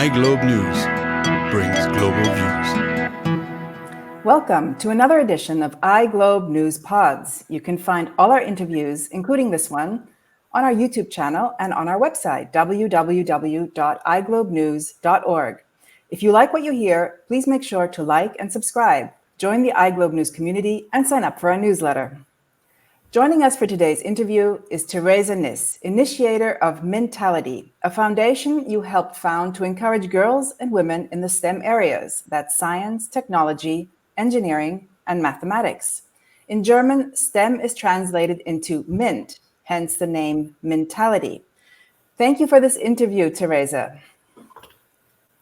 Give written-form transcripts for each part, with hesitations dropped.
iGlobe News brings global views. Welcome to another edition of iGlobe News Pods. You can find all our interviews, including this one, on our YouTube channel and on our website, www.iglobenews.org. If you like what you hear, please make sure to like and subscribe, join the iGlobe News community, and sign up for our newsletter. Joining us for today's interview is Therese Niss, initiator of MINTality, a foundation you helped found to encourage girls and women in the STEM areas, that's science, technology, engineering, and mathematics. In German, STEM is translated into MINT, hence the name MINTality. Thank you for this interview, Therese.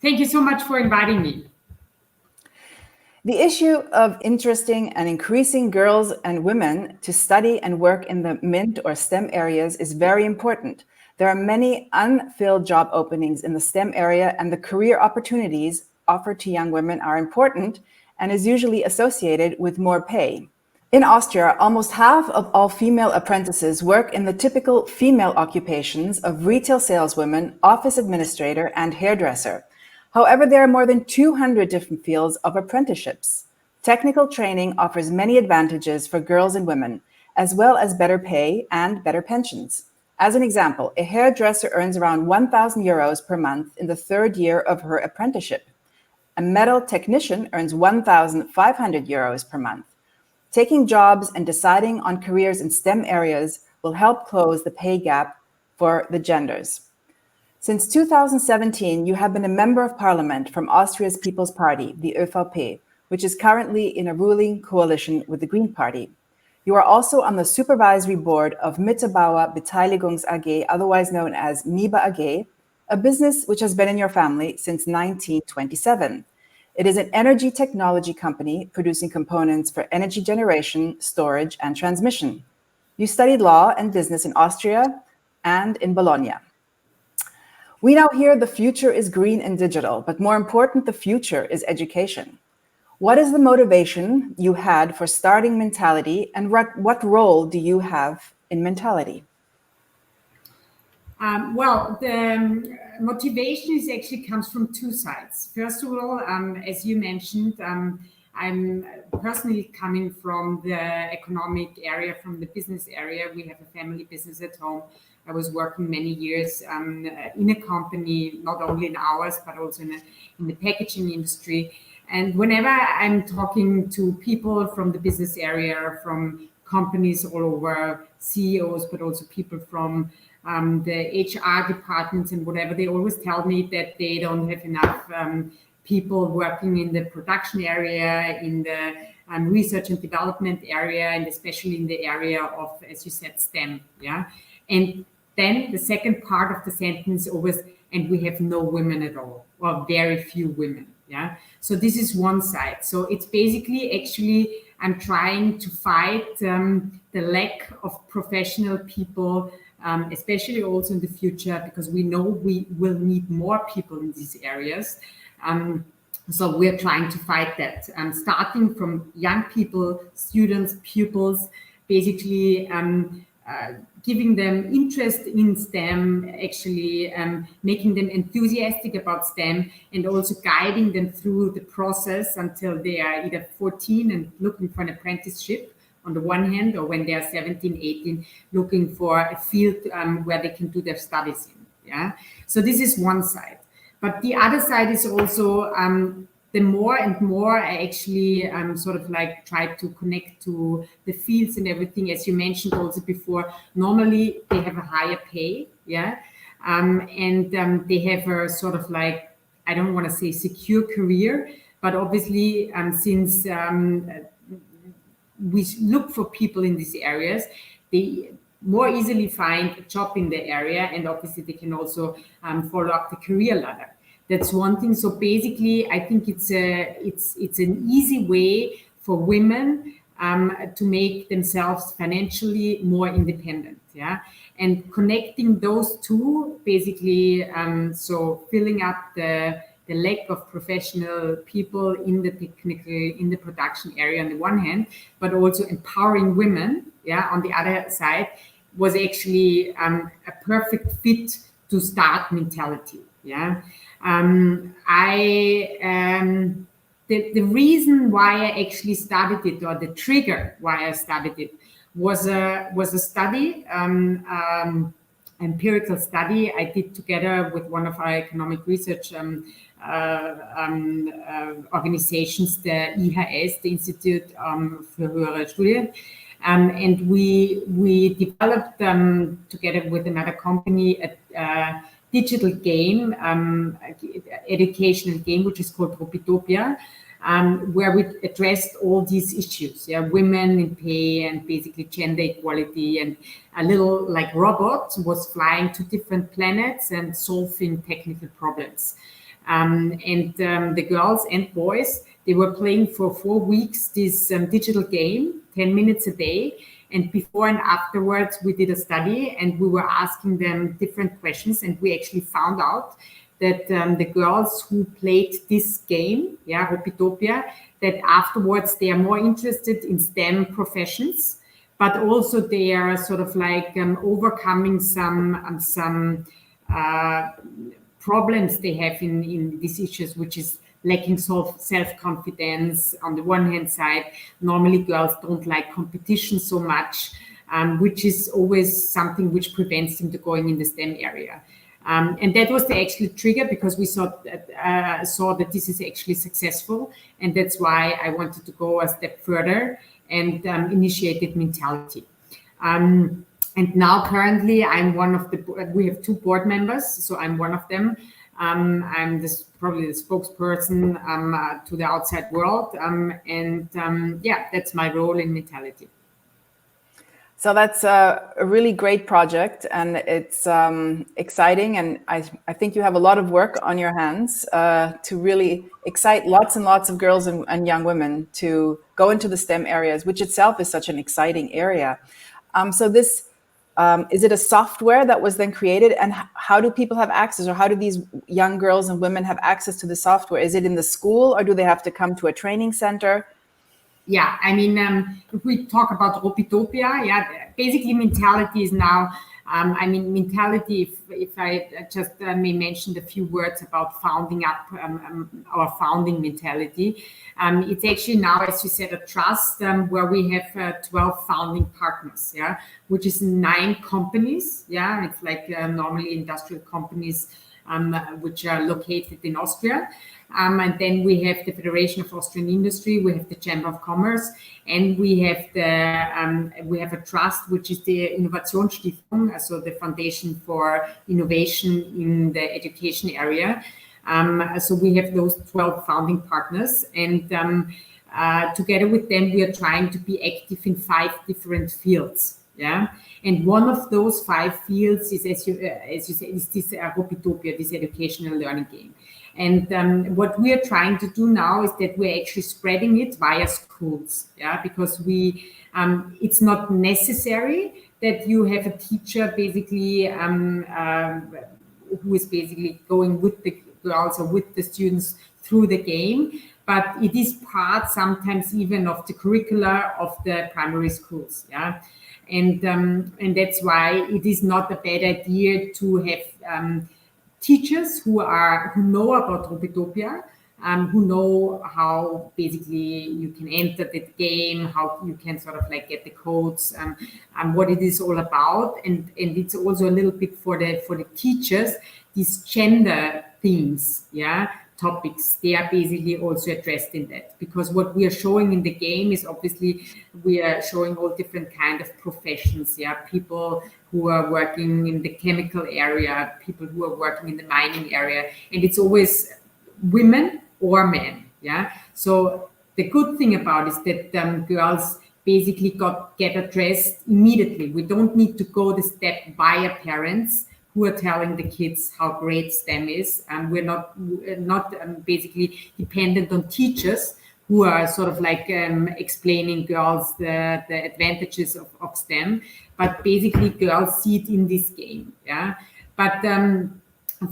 Thank you so much for inviting me. The issue of interesting and increasing girls and women to study and work in the MINT or STEM areas is very important. There are many unfilled job openings in the STEM area, and the career opportunities offered to young women are important and is usually associated with more pay. In Austria, almost half of all female apprentices work in the typical female occupations of retail saleswomen, office administrator, and hairdresser. However, there are more than 200 different fields of apprenticeships. Technical training offers many advantages for girls and women, as well as better pay and better pensions. As an example, a hairdresser earns around 1,000 euros per month in the third year of her apprenticeship. A metal technician earns 1,500 euros per month. Taking jobs and deciding on careers in STEM areas will help close the pay gap for the genders. Since 2017, you have been a member of parliament from Austria's People's Party, the ÖVP, which is currently in a ruling coalition with the Green Party. You are also on the supervisory board of Mittelbauer Beteiligungs AG, otherwise known as MIBA AG, a business which has been in your family since 1927. It is an energy technology company producing components for energy generation, storage, and transmission. You studied law and business in Austria and in Bologna. We now hear the future is green and digital, but more important, the future is education. What is the motivation you had for starting MINTality, and what role do you have in MINTality? Well, the motivation is actually comes from two sides. First of all, as you mentioned, I'm personally coming from the economic area, from the business area. We have a family business at home. I was working many years in a company, not only in ours, but also in the packaging industry. And whenever I'm talking to people from the business area, from companies all over, CEOs, but also people from the HR departments and whatever, they always tell me that they don't have enough people working in the production area, in the research and development area, and especially in the area of, as you said, STEM. Yeah. And then the second part of the sentence always, and we have no women at all, or very few women. Yeah. So this is one side. So it's basically actually I'm trying to fight the lack of professional people, especially also in the future, because we know we will need more people in these areas. So we're trying to fight that, starting from young people, students, pupils, basically giving them interest in STEM, actually making them enthusiastic about STEM, and also guiding them through the process until they are either 14 and looking for an apprenticeship on the one hand, or when they are 17, 18, looking for a field where they can do their studies in. Yeah. So this is one side. But the other side is also the more and more I actually sort of like try to connect to the fields and everything, as you mentioned also before, normally they have a higher pay, yeah, and they have a sort of like, I don't want to say secure career, but obviously since we look for people in these areas, they more easily find a job in the area, and obviously they can also follow up the career ladder. That's one thing. So basically, I think it's an easy way for women to make themselves financially more independent. Yeah, and connecting those two, basically, so filling up the lack of professional people in the technical, in the production area on the one hand, but also empowering women, yeah, on the other side, was actually a perfect fit to start MINTality. Yeah. The reason why I actually studied it, or the trigger why I studied it, was a study, empirical study I did together with one of our economic research organizations, the IHS, the Institute für höhere Studien. And we developed together with another company a digital game, educational game, which is called Tropitopia, where we addressed all these issues, women in pay and basically gender equality, and a little like robot was flying to different planets and solving technical problems. The girls and boys, they were playing for 4 weeks this digital game, 10 minutes a day. And before and afterwards, we did a study and we were asking them different questions. And we actually found out that the girls who played this game, Tropitopia, that afterwards they are more interested in STEM professions, but also they are sort of like overcoming some problems they have in these issues, which is lacking self-confidence on the one hand side. Normally girls don't like competition so much, which is always something which prevents them to going in the STEM area. And that was the actual trigger, because we saw that this is actually successful, and that's why I wanted to go a step further and initiated MINTality. And now currently I'm one of we have 2 board members, so I'm one of them. I'm probably the spokesperson to the outside world. That's my role in MINTality. So that's a really great project, and it's exciting. And I think you have a lot of work on your hands to really excite lots and lots of girls and young women to go into the STEM areas, which itself is such an exciting area. So this, is it a software that was then created, and how do people have access, or how do these young girls and women have access to the software? Is it in the school, or do they have to come to a training center? Yeah, I mean, if we talk about Tropitopia, basically MINTality is now, MINTality, if I just may mention a few words about founding up our founding MINTality. It's actually now, as you said, a trust where we have 12 founding partners, which is 9 companies. It's like normally industrial companies which are located in Austria. And then we have the Federation of Austrian Industry, we have the Chamber of Commerce, and we have a trust which is the Innovationsstiftung, so the Foundation for Innovation in the education area. So we have those 12 founding partners, and together with them we are trying to be active in 5 different fields. And one of those 5 fields is, as you said, is this Tropitopia, this educational learning game. And what we are trying to do now is that we're actually spreading it via schools, because it's not necessary that you have a teacher basically who is basically going with the girls or with the students through the game, but it is part sometimes even of the curricula of the primary schools, and that's why it is not a bad idea to have teachers who know about Tropitopia, who know how basically you can enter the game, how you can sort of like get the codes, what it is all about, and it's also a little bit for the teachers, these gender themes, topics, they are basically also addressed in that, because what we are showing in the game is obviously we are showing all different kind of professions, people who are working in the chemical area, people who are working in the mining area, and it's always women or men, so the good thing about it is that girls basically get addressed immediately. We don't need to go the step via parents who are telling the kids how great STEM is, and we're not basically dependent on teachers who are sort of like explaining girls the advantages of STEM, but basically girls see it in this game, But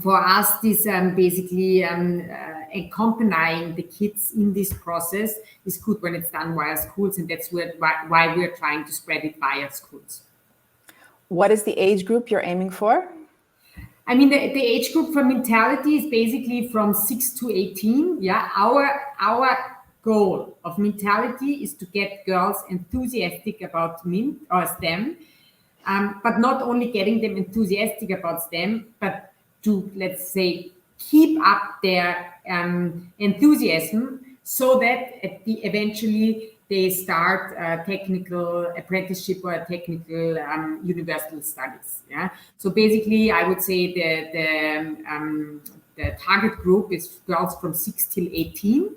for us, this basically accompanying the kids in this process is good when it's done via schools, and that's why we're trying to spread it via schools. What is the age group you're aiming for? I mean, the age group for MINTality is basically from 6 to 18. Yeah, our goal of MINTality is to get girls enthusiastic about MINT or STEM, but not only getting them enthusiastic about STEM, but to, let's say, keep up their enthusiasm so that eventually they start a technical apprenticeship or a technical university studies. Yeah. So basically, I would say the target group is girls from 6 till 18.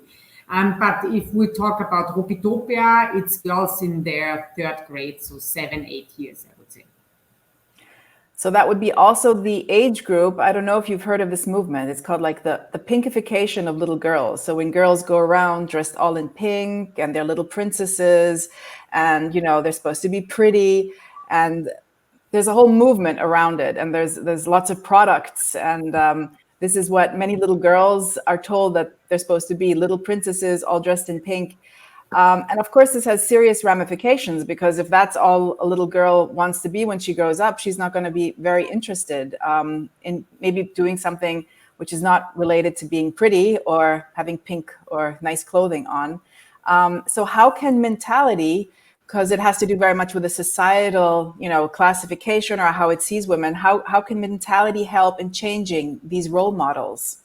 But if we talk about Ropitopia, it's girls in their third grade, so 7, 8 years, I would say. So that would be also the age group. I don't know if you've heard of this movement. It's called like the pinkification of little girls. So when girls go around dressed all in pink and they're little princesses and, you know, they're supposed to be pretty, and there's a whole movement around it. And there's lots of products. And this is what many little girls are told that they're supposed to be, little princesses all dressed in pink. And of course, this has serious ramifications, because if that's all a little girl wants to be when she grows up, she's not going to be very interested in maybe doing something which is not related to being pretty or having pink or nice clothing on. So how can MINTality, because it has to do very much with a societal, you know, classification or how it sees women, how can MINTality help in changing these role models?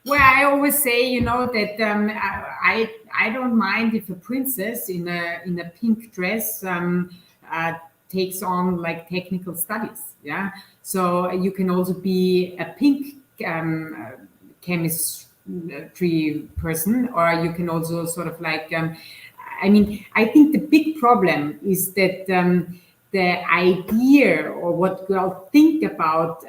Well, I always say, you know, that I don't mind if a princess in a pink dress takes on like technical studies. Yeah, so you can also be a pink chemistry person, or you can also sort of like. I mean, I think the big problem is that the idea or what girls think about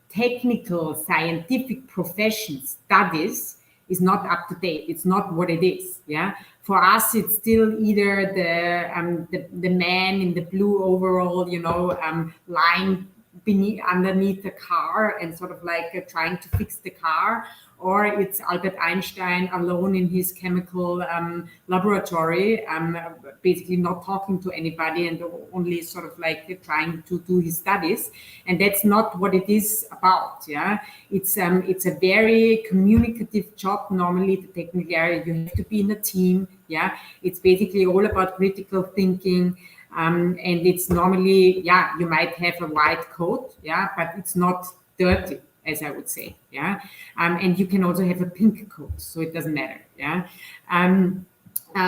technical, scientific profession studies is not up to date. It's not what it is. Yeah, for us, it's still either the man in the blue overall, you know, lying underneath the car and sort of like trying to fix the car, or it's Albert Einstein alone in his chemical laboratory, basically not talking to anybody and only sort of like trying to do his studies. And that's not what it is about. Yeah, it's a very communicative job. Normally, the technical area, you have to be in a team. Yeah, it's basically all about critical thinking. And it's normally, yeah, you might have a white coat, yeah, but it's not dirty, as I would say, yeah. And you can also have a pink coat, so it doesn't matter, yeah.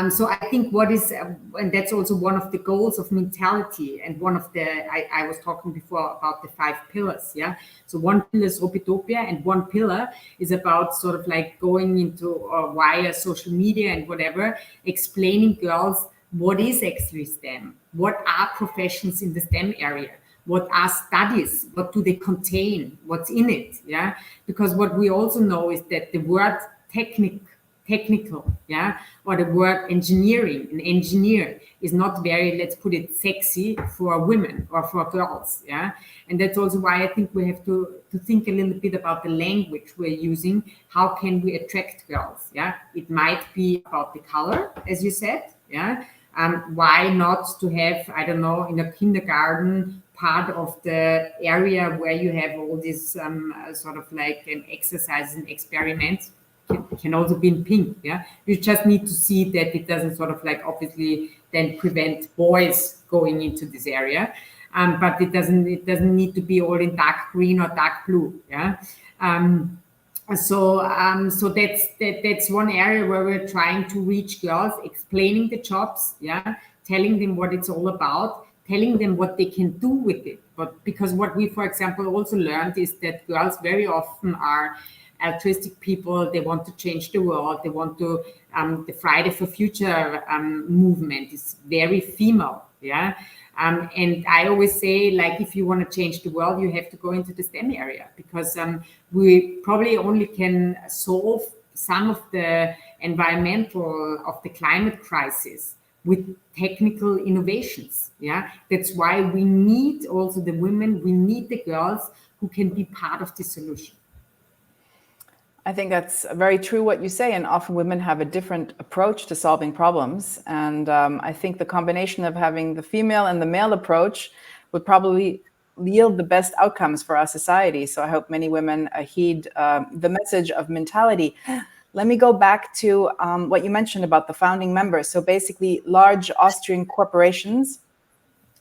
So I think what is, and that's also one of the goals of MINTality, and one of the, I was talking before about the 5 pillars, yeah. So one pillar is Ropitopia, and one pillar is about sort of like going into via social media and whatever, explaining girls what is actually STEM, what are professions in the STEM area, what are studies, what do they contain, what's in it, yeah? Because what we also know is that the word technical, yeah, or the word engineering, an engineer, is not very, let's put it, sexy for women or for girls, yeah? And that's also why I think we have to think a little bit about the language we're using. How can we attract girls, yeah? It might be about the color, as you said, yeah? Why not to have, I don't know, in a kindergarten, part of the area where you have all these sort of like exercises and experiments can also be in pink. Yeah, you just need to see that it doesn't sort of like obviously then prevent boys going into this area, but it doesn't need to be all in dark green or dark blue. Yeah. So that's one area where we're trying to reach girls, explaining the jobs, yeah, telling them what it's all about, telling them what they can do with it. But because what we, for example, also learned is that girls very often are altruistic people. They want to change the world. They want to, the Friday for Future movement is very female, yeah. And I always say, like, if you want to change the world, you have to go into the STEM area, because we probably only can solve some of the environmental, of the climate crisis with technical innovations. Yeah, that's why we need also the women, we need the girls who can be part of the solution. I think that's very true what you say, and often women have a different approach to solving problems. And I think the combination of having the female and the male approach would probably yield the best outcomes for our society. So I hope many women heed the message of MINTality. Let me go back to what you mentioned about the founding members. So basically, large Austrian corporations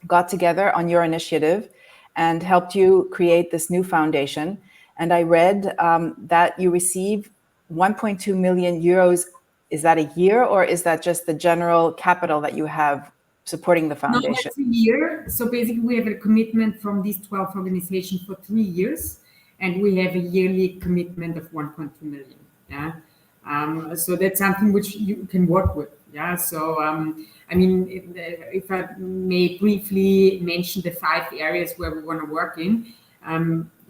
got together on your initiative and helped you create this new foundation. And I read that you receive 1.2 million euros. Is that a year, or is that just the general capital that you have supporting the No, foundation? that's a year. So basically, we have a commitment from these 12 organizations for 3 years, and we have a yearly commitment of 1.2 million. Yeah. So that's something which you can work with. Yeah. So, I mean, if I may briefly mention the 5 areas where we want to work in.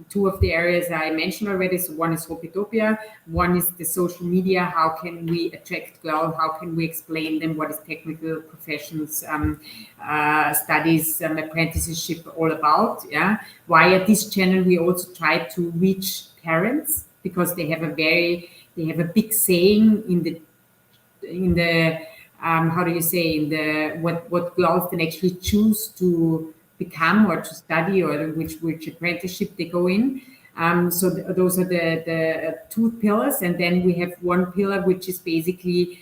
2 of the areas I mentioned already. So one is Hopitopia, one is the social media. How can we attract girls? How can we explain them what is technical professions, studies, apprenticeship all about? Yeah. Via this channel, we also try to reach parents because they have a big saying in the how do you say, in the what girls can actually choose to become or to study, or which apprenticeship they go in. So those are the 2 pillars, and then we have 1 pillar which is basically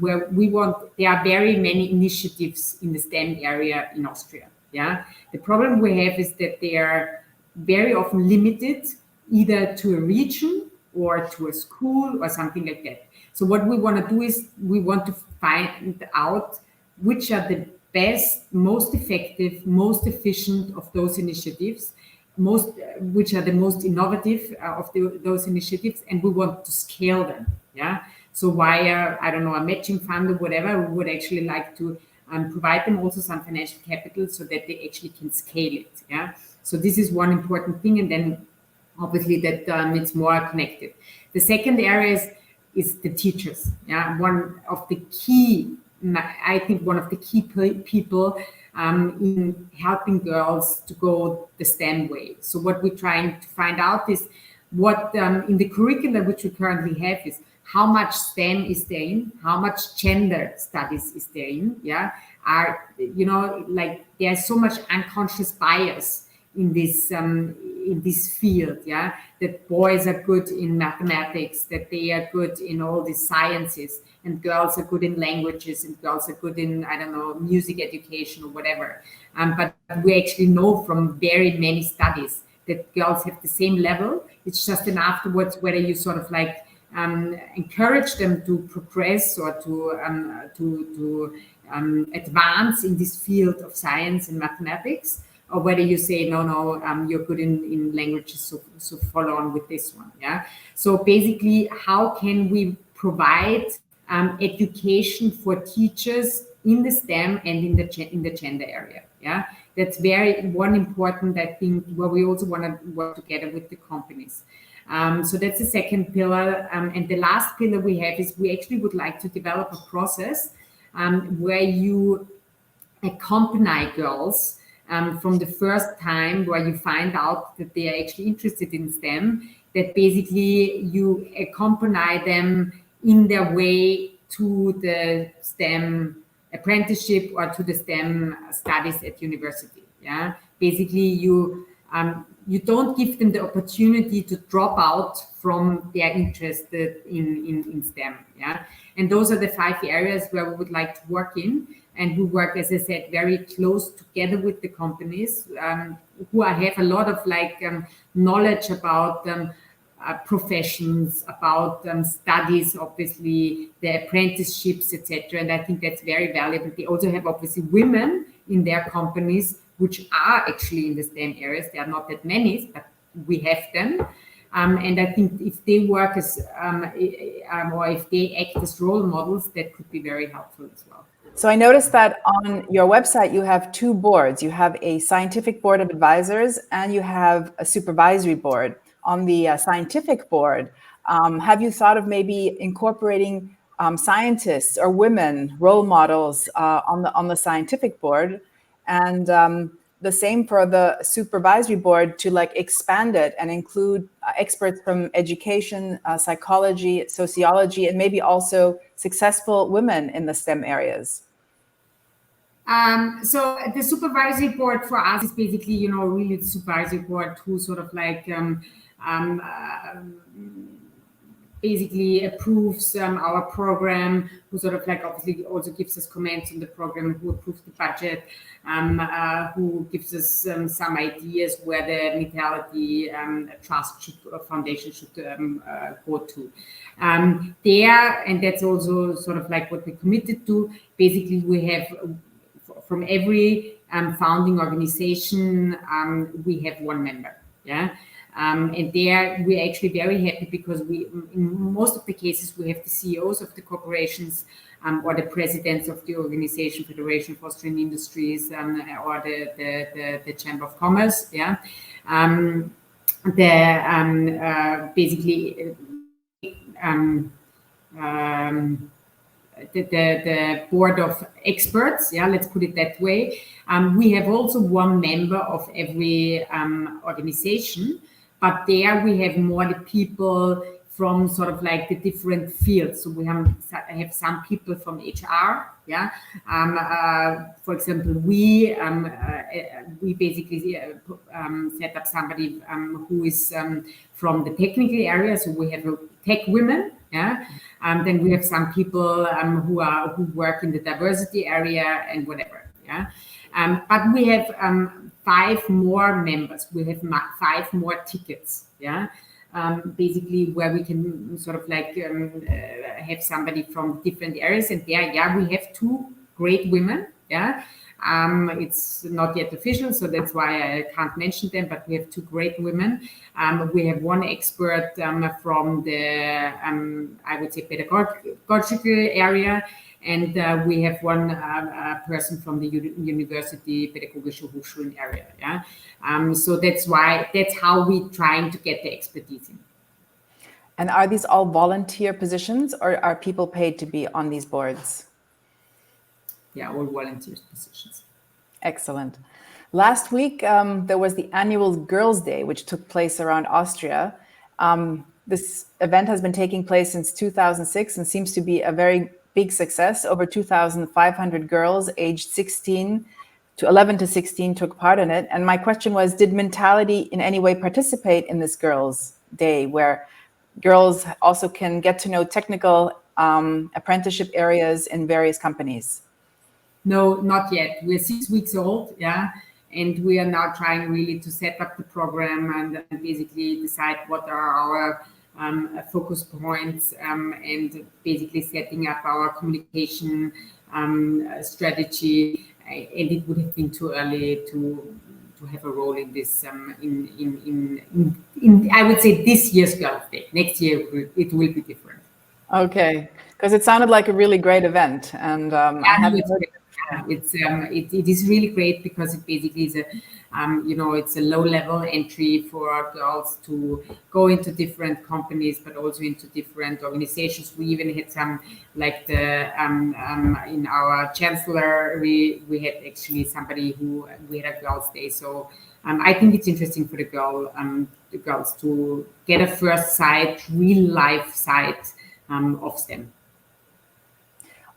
where there are very many initiatives in the STEM area in Austria. Yeah, the problem we have is that they are very often limited either to a region or to a school or something like that. So what we want to do is we want to find out which are the best, most effective, most efficient of those initiatives, which are the most innovative of those initiatives, and we want to scale them. Yeah. So via, I don't know, a matching fund or whatever, we would actually like to provide them also some financial capital so that they actually can scale it. Yeah. So this is one important thing, and then obviously that it's more connected. The second area is the teachers. Yeah, one of the key people in helping girls to go the STEM way. So what we're trying to find out is what in the curricula which we currently have is how much STEM is there in, how much gender studies is there in. Yeah, like there's so much unconscious bias in this field, yeah, that boys are good in mathematics, that they are good in all the sciences, and girls are good in languages, and girls are good in, I don't know, music education or whatever. But we actually know from very many studies that girls have the same level. It's just then afterwards whether you sort of like encourage them to progress or to advance in this field of science and mathematics, or whether you say, no, you're good in languages, so follow on with this one. Yeah. So basically, how can we provide education for teachers in the STEM and in the gender area? Yeah. That's one important, I think, where we also want to work together with the companies. So that's the second pillar. And the last pillar we have is we actually would like to develop a process where you accompany girls from the first time where you find out that they are actually interested in STEM, that basically you accompany them in their way to the STEM apprenticeship or to the STEM studies at university. Yeah, basically you don't give them the opportunity to drop out from their interest in STEM. Yeah, and those are the 5 areas where we would like to work in. And we work, as I said, very close together with the companies who have a lot of knowledge about professions, about studies, obviously the apprenticeships, etc. And I think that's very valuable. They also have obviously women in their companies which are actually in the STEM areas. There are not that many, but we have them. And I think if they work as or if they act as role models, that could be very helpful as well. So I noticed that on your website, you have 2 boards. You have a scientific board of advisors and you have a supervisory board. On the scientific board, have you thought of maybe incorporating scientists or women role models on the scientific board, and the same for the supervisory board to expand it and include experts from education, psychology, sociology, and maybe also successful women in the STEM areas? So the supervisory board for us is basically, really the supervisory board who sort of like basically approves our program, who sort of like obviously also gives us comments on the program, who approves the budget, who gives us some ideas where the MINTality trust should, or foundation should go to. There, and that's also sort of like what we committed to. Basically, we have from every founding organization, we have one member. Yeah. And there we're actually very happy because in most of the cases, we have the CEOs of the corporations or the presidents of the organization, Federation of Austrian Industries, or the Chamber of Commerce. Yeah. Basically, the board of experts, yeah, let's put it that way. We have also one member of every organization, but there we have more the people from sort of like the different fields. So we have some people from HR, yeah. For example, we basically set up somebody who is from the technical area. So we have tech women, yeah. Then we have some people who work in the diversity area and whatever, yeah. But we have 5 more members. We have 5 more tickets, yeah. Basically where we can sort of like have somebody from different areas. And there, yeah, we have 2 great women, yeah. It's not yet official, so that's why I can't mention them, but we have 2 great women. We have one expert from the, I would say, pedagogical area, and we have one person from the university Pädagogische Hochschulen area. Yeah, so that's how we're trying to get the expertise in. And are these all volunteer positions, or are people paid to be on these boards? Yeah, all volunteer positions. Excellent. Last week, there was the annual Girls' Day, which took place around Austria. This event has been taking place since 2006 and seems to be a very big success. Over 2,500 girls aged 11 to 16 took part in it. And my question was, did MINTality in any way participate in this Girls' Day, where girls also can get to know technical apprenticeship areas in various companies? No, not yet. We're 6 weeks old, yeah, and we are now trying really to set up the program and basically decide what are our focus points, and basically setting up our communication strategy. And it would have been too early to have a role in this. In I would say this year's Girls' Day. Next year it will be different. Okay, because it sounded like a really great event, and I haven't heard. It is really great because it basically is it's a low-level entry for girls to go into different companies, but also into different organizations. We even had some, like in our chancellor, we had actually somebody who we had a Girls' Day. So I think it's interesting for the girls to get a first sight, real life sight of STEM.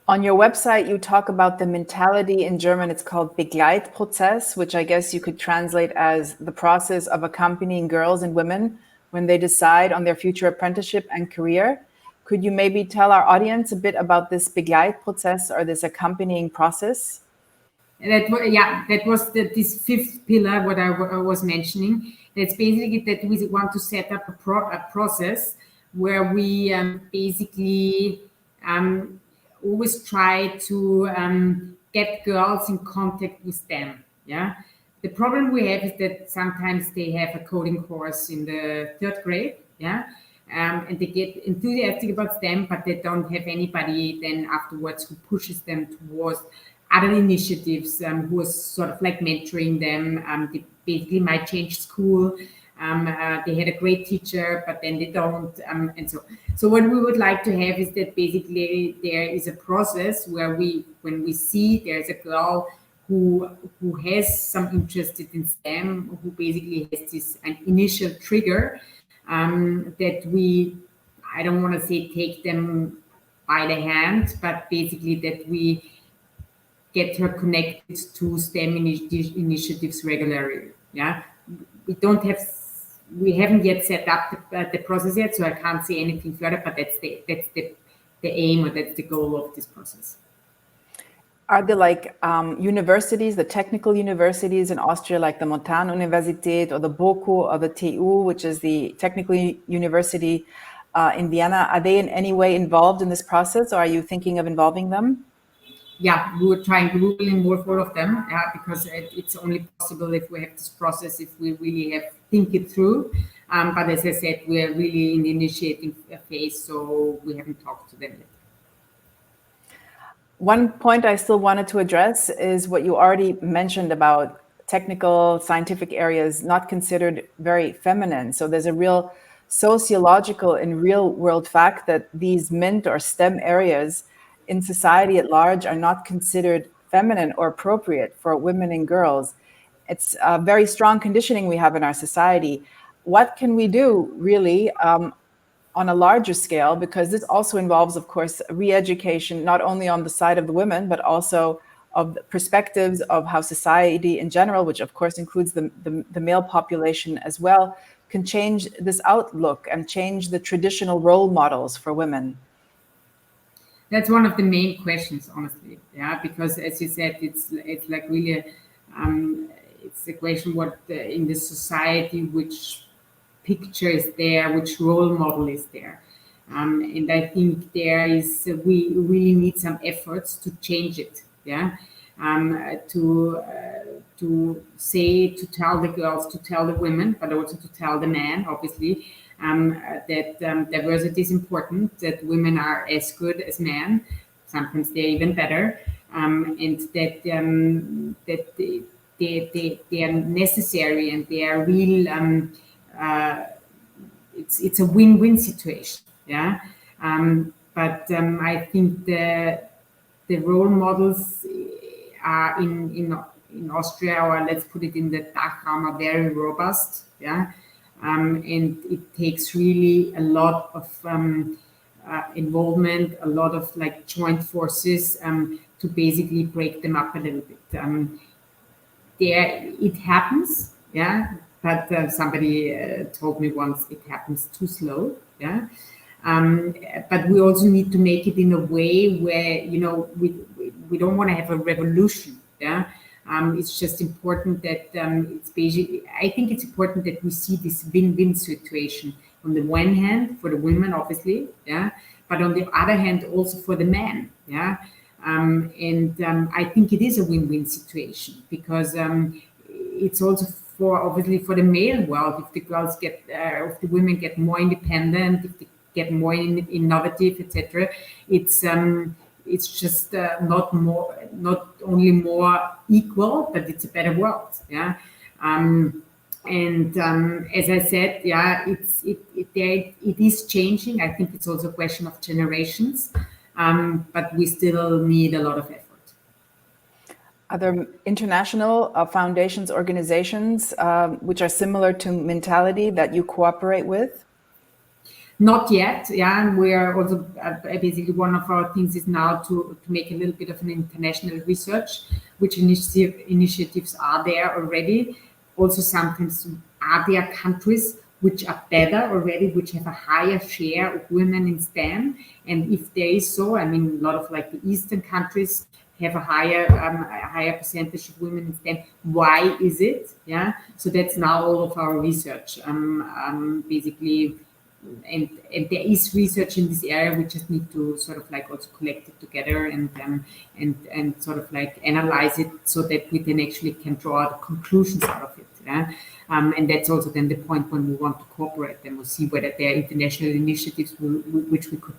On your website, you talk about the MINTality. In German, it's called Begleitprozess, which I guess you could translate as the process of accompanying girls and women when they decide on their future apprenticeship and career. Could you maybe tell our audience a bit about this Begleitprozess, or this accompanying process? That was this 5th pillar, what I was mentioning. That's basically that we want to set up a process where we basically always try to get girls in contact with STEM. Yeah. The problem we have is that sometimes they have a coding course in the 3rd grade. Yeah. And they get enthusiastic about STEM, but they don't have anybody then afterwards who pushes them towards other initiatives, who is sort of like mentoring them. They basically might change school. They had a great teacher, but then they don't. And so what we would like to have is that basically there is a process where when we see there's a girl who has some interest in STEM, who basically has this an initial trigger, that we, I don't want to say take them by the hand, but basically that we get her connected to STEM initiatives regularly. Yeah, we haven't yet set up the process yet, so I can't say anything further. But that's the aim, or that's the goal of this process. Are there like universities, the technical universities in Austria, like the Montanuniversität or the BOKU or the TU, which is the technical university in Vienna? Are they in any way involved in this process, or are you thinking of involving them? Yeah, we were trying to really involve all of them, because it's only possible if we have this process, if we really think it through. But as I said, we are really in the initiating phase, so we haven't talked to them yet. One point I still wanted to address is what you already mentioned about technical, scientific areas not considered very feminine. So there's a real sociological and real world fact that these MINT or STEM areas in society at large are not considered feminine or appropriate for women and girls. It's a very strong conditioning we have in our society. What can we do really on a larger scale, because this also involves, of course, re-education, not only on the side of the women, but also of the perspectives of how society in general, which of course includes the male population as well, can change this outlook and change the traditional role models for women? That's one of the main questions, honestly. Yeah, because as you said, it's like really, it's a question what in the society, which picture is there, which role model is there. And I think we really need some efforts to change it. Yeah, to tell the girls, to tell the women, but also to tell the men, obviously, that diversity is important, that women are as good as men, sometimes they're even better, and that they are necessary, and they are real. It's a win-win situation. Yeah, but I think the role models are in Austria, or let's put it in the DACH realm, are very robust. Yeah, and it takes really a lot of involvement, a lot of like joint forces to basically break them up a little bit. It happens, yeah, but somebody told me once it happens too slow. Yeah. But we also need to make it in a way where, we don't want to have a revolution. Yeah. It's just important that I think it's important that we see this win-win situation on the one hand for the women, obviously, yeah, but on the other hand also for the men, yeah. I think it is a win-win situation, because it's also obviously for the male world. If the girls if the women get more independent, if they get more innovative, etc., it's just not only more equal, but it's a better world. Yeah. As I said, yeah, it is changing. I think it's also a question of generations, but we still need a lot of effort. Are there international foundations, organizations which are similar to MINTality that you cooperate with? Not yet, yeah. And we are also basically, one of our things is now to make a little bit of an international research, which initiatives are there already. Also, sometimes are there countries which are better already, which have a higher share of women in STEM? And if there is so, I mean, a lot of like the Eastern countries have a higher percentage of women in STEM. Why is it? Yeah. So that's now all of our research, basically. And there is research in this area. We just need to sort of like also collect it together and sort of like analyze it, so that we then actually can draw the conclusions out of it. Yeah? And that's also then the point when we want to cooperate them. We'll see whether there are international initiatives which we could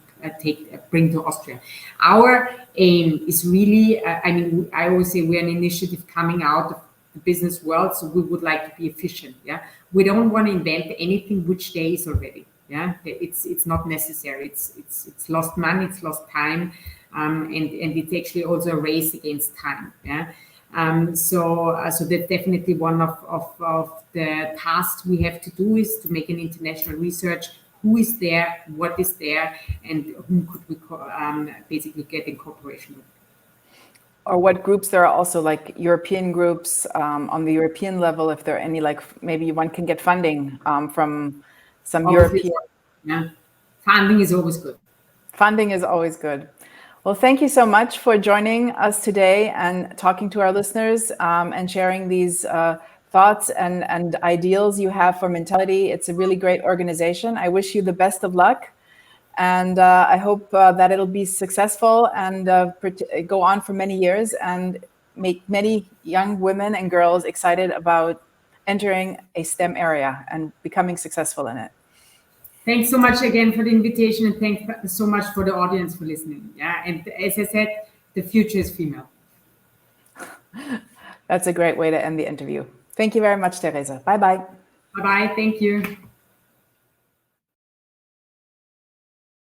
bring to Austria. Our aim is really, I always say we're an initiative coming out of the business world, so we would like to be efficient. Yeah, we don't want to invent anything which there is already. Yeah, it's not necessary. It's lost money, it's lost time, and it's actually also a race against time. Yeah, so that's definitely one of the tasks we have to do, is to make an international research. Who is there? What is there? And whom could we basically get in cooperation with? or what groups there are also, like European groups on the European level, if there are any, like maybe one can get funding from some European. Yeah, funding is always good. Funding is always good. Well, thank you so much for joining us today and talking to our listeners and sharing these thoughts and ideals you have for MINTality. It's a really great organization. I wish you the best of luck. And I hope that it'll be successful and go on for many years and make many young women and girls excited about entering a STEM area and becoming successful in it. Thanks so much again for the invitation, and thanks so much for the audience for listening. Yeah, and as I said, the future is female. That's a great way to end the interview. Thank you very much, Therese. Bye-bye. Bye-bye. Thank you.